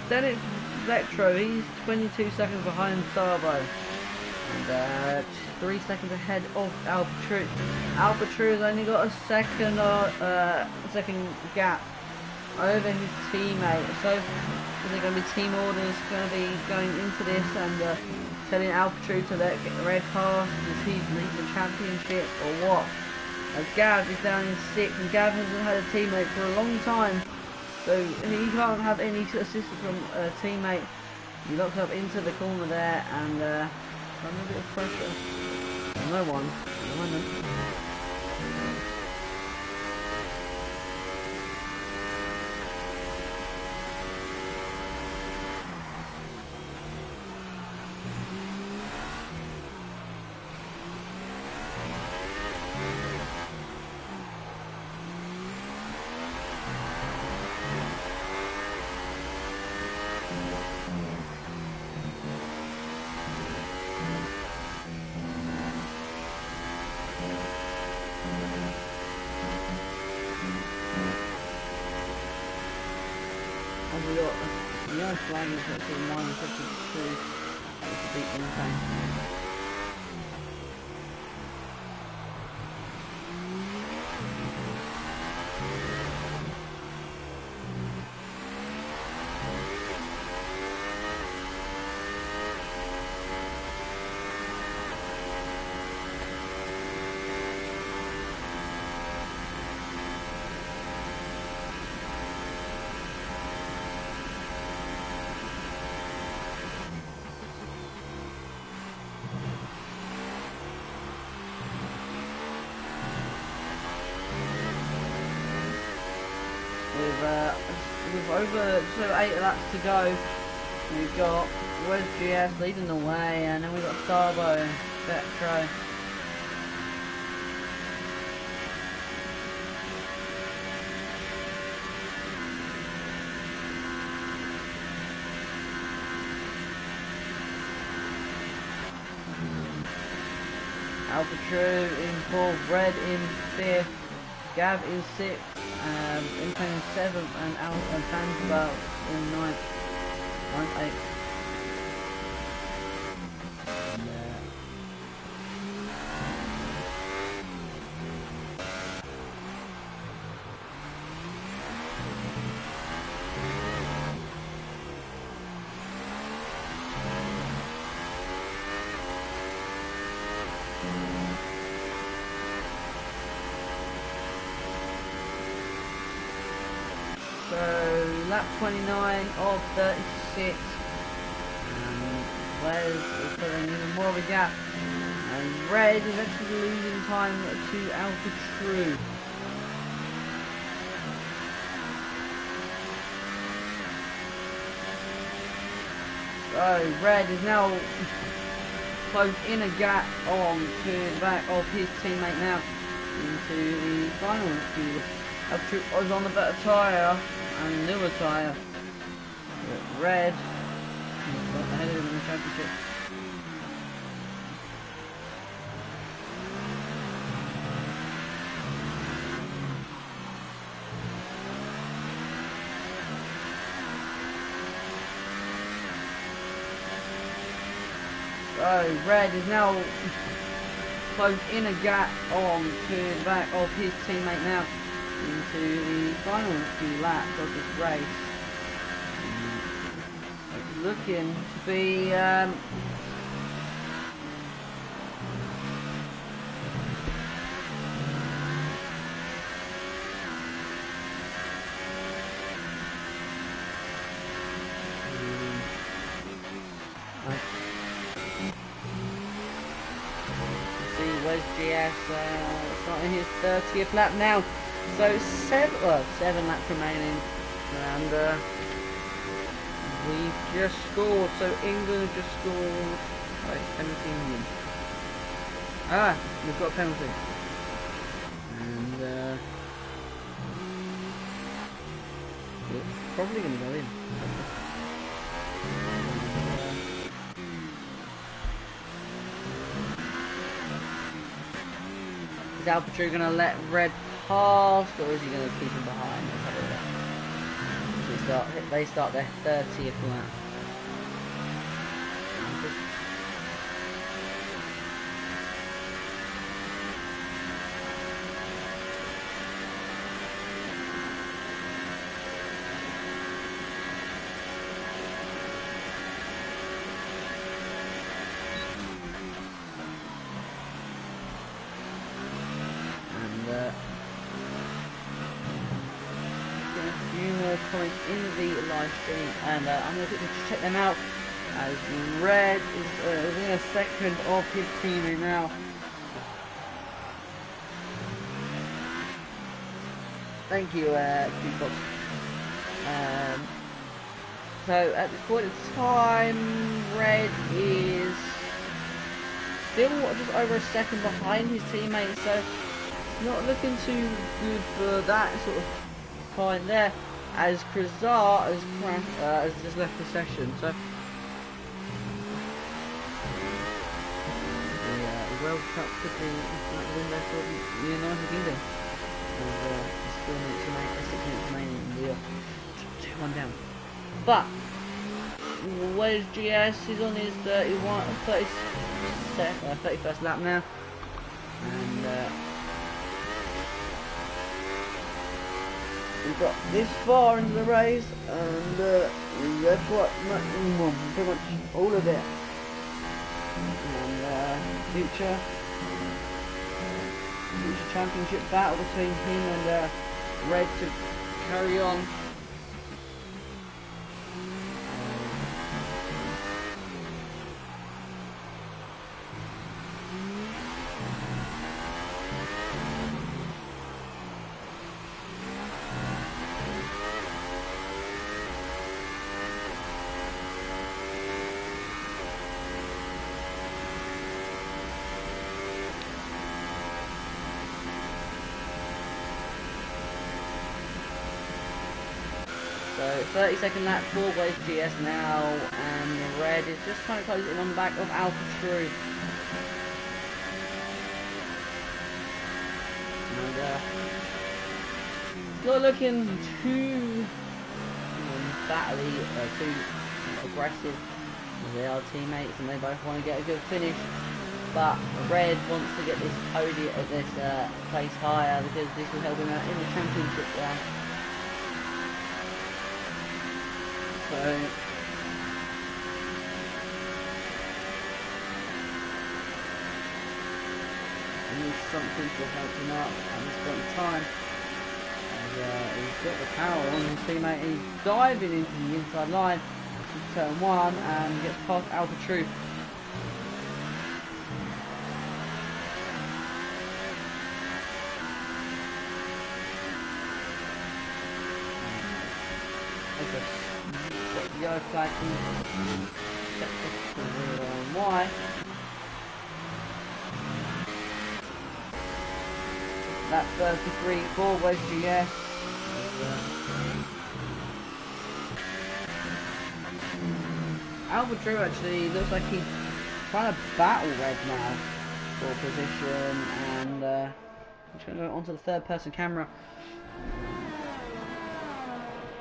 Then it's Vectro, he's 22 seconds behind Sabo. And 3 seconds ahead of Alpha-True. Alpha-True has only got a second gap over his teammate. So is there going to be team orders going to be going into this and telling Alpha-True to get the red car? Does he lead the championship or what? Gav is down in 6th, and Gav hasn't had a teammate for a long time, so he can't have any assistance from a teammate. He locks up into the corner there and under a bit of pressure. No one at the moment. We got the yellow flag is at -52 to beat Inflame. With over 8 laps to go, we've got Wes GS leading the way, and then we've got Starbo and Vectro. Alpha-True in 4th, Red in 5th, Gav in 6th. Inflame 7th and Fansbelt in 9th. 8th. So lap 29 of 36, and Wes is putting even more of a gap, and Red is actually losing time to Alpha-True. So Red is now closed in a gap on to the back of his teammate now into the final few. Alpha was on the better tyre and newer tyre. Red got ahead of him in the championship. So Red is now closed in a gap on to the back of his teammate now into the final few laps of this race. It's looking to be where's GS starting his 30th lap now. So seven laps remaining, and we've just scored. So England have just scored penalty. England. We've got a penalty, and it's probably going to go in. Is Alpha True going to let Red pass, or is he going to keep him behind? Let's have a look. They start their 30th lap. Comments in the live stream, and I'm going to quickly check them out as Red is within a second of his teammate now. Thank you, Jukebox. So at this point in time, Red is still just over a second behind his teammate, so it's not looking too good for that sort of point there, as Krasar has just left the session. So the World Cup could be a window for the United Kingdom. And still needs to make 6 minutes remaining in the 2-1 down. But where's GS? He's on his 31st lap now, and we've got this far into the race, and we've got pretty much all of it. And future championship battle between him and Red to carry on. So 32nd lap for Waze GS now, and Red is just trying to close it on the back of Alpha True. And it's not looking too battly, too aggressive. They are teammates and they both want to get a good finish. But Red wants to get this podium at this place higher, because this will help him out in the championship round. So he needs something to help him out at this point in time. And he's got the power on his teammate. He's diving into the inside line to turn 1 and gets past Alpha True. Yellow flag on Y. lap 33 for Wes GS. Albert Drew actually looks like he's trying to battle Red now for position, and I'm just going to go onto the third person camera.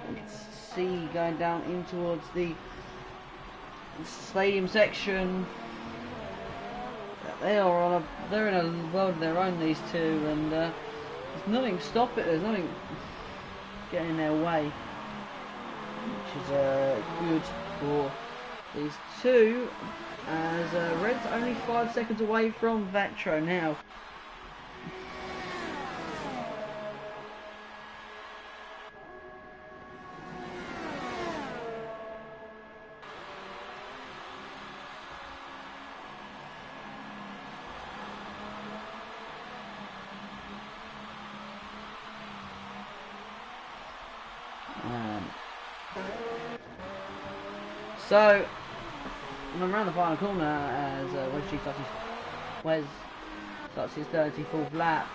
You can see going down in towards the stadium section. They're in a world of their own, these two, and there's nothing stop it. There's nothing getting in their way, which is good for these two. As Red's only 5 seconds away from Vetro now. So, I'm around the final corner as Wes starts his 34th lap.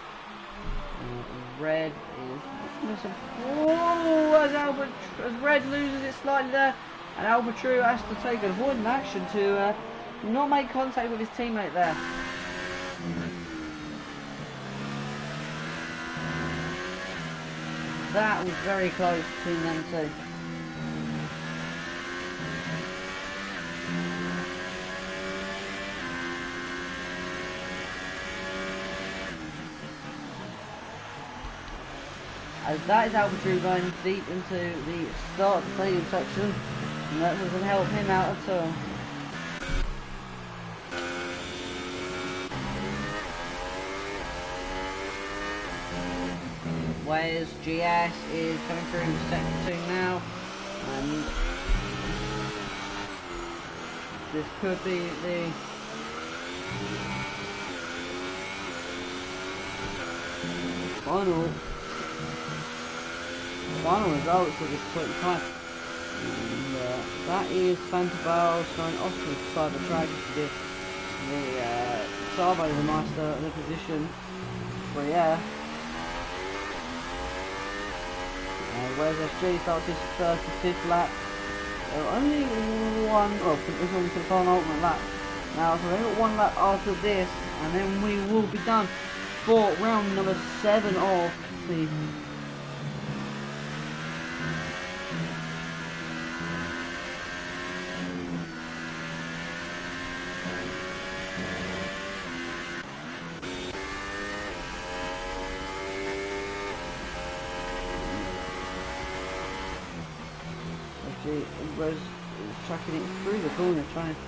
Red is missing. Whoa! As Red loses it slightly there, and Albert True has to take an avoidant action to not make contact with his teammate there. That was very close between them two. As that is Albert Drew going deep into the start of the stadium section, and that doesn't help him out at all. Whereas GS is coming through in sector 2 now, and this could be the final results of this point in time. And that is Fantabals going off to the side of the track to give the Savo the Meister the position for air. Whereas SG starts his 35th lap. Only one, this will be the final ultimate lap. Now, so we've got one lap after this, and then we will be done for round number 7 of the was tracking it through the corner, trying to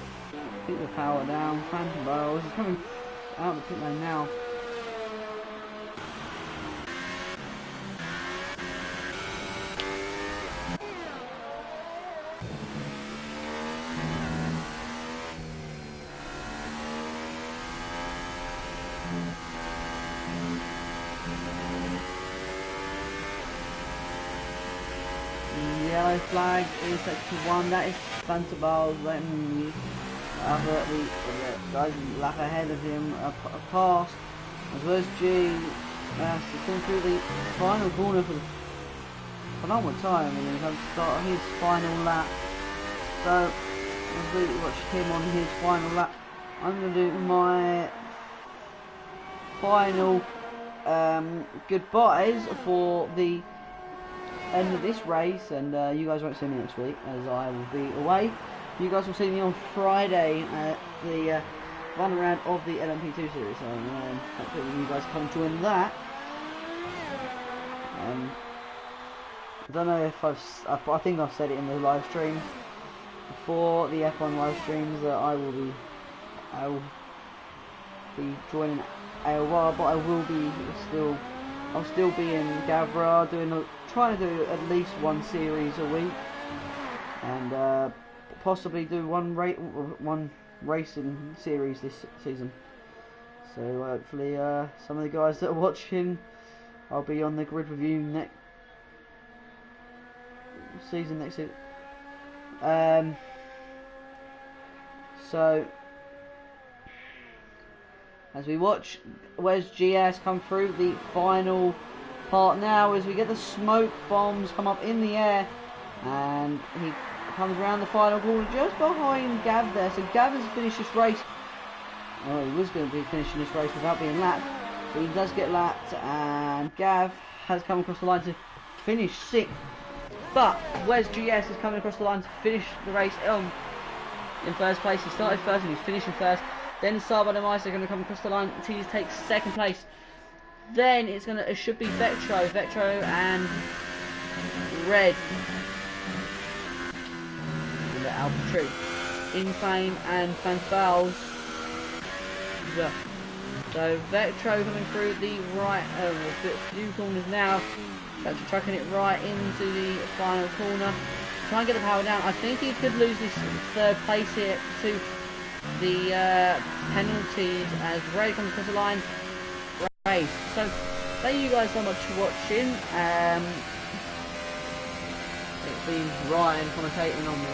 keep the power down. Phantom Barrels is coming out of the pit lane now. Yellow flag is section 1, that is Fantabals letting the guys lap ahead of him pass, as well as G has to come through the final corner for the phenomenal time, and he's going to start his final lap. So as we watch him on his final lap, I'm going to do my final goodbyes for the end of this race, and you guys won't see me next week as I will be away. You guys will see me on Friday at the final round of the LMP2 series, so hopefully you guys come join that. I don't know if I think I've said it in the live stream for the F1 live streams that I will be joining AOR, but I'll still be in Gavra trying to do at least one series a week, and possibly do one racing series this season. So hopefully some of the guys that are watching, I'll be on the grid review next season. So as we watch Wes GS come through the final part now, as we get the smoke bombs come up in the air, and he comes around the final corner just behind Gav there. So Gav has finished this race. Oh, he was going to be finishing this race without being lapped, but he does get lapped, and Gav has come across the line to finish 6th. But Wes GS is coming across the line to finish the race in first place. He started first and he's finishing first. Then Saba and Mice are going to come across the line until he takes 2nd place. Then it should be Vectro and Red. And Alpha True. Infame and Fanfals. Well. So Vectro coming through the right, a few corners now. Actually trucking it right into the final corner. Try and get the power down. I think he could lose this 3rd place here to the penalties as Ray comes across the line. Race. So thank you guys so much for watching. It's been Ryan commentating on the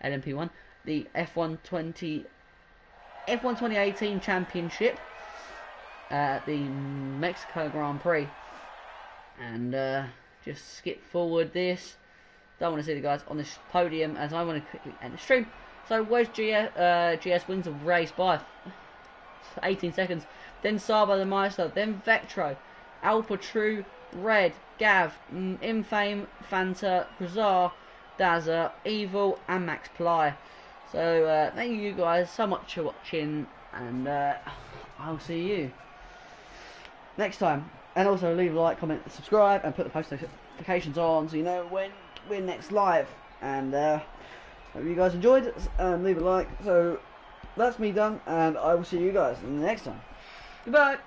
LMP1, the F1 2018 Championship at the Mexico Grand Prix. And just skip forward this. Don't want to see the guys on this podium as I want to quickly end the stream. So Wes GS wins the race by 18 seconds. Then Saba the Meister, then Vectro, Alpha True, Red, Gav, Infame, Fanta, Grazar, Dazza, Evil, and Max Ply. So thank you guys so much for watching, and I'll see you next time. And also leave a like, comment, subscribe, and put the post notifications on so you know when we're next live. And hope you guys enjoyed it. Leave a like. So that's me done, and I will see you guys in the next time. Goodbye.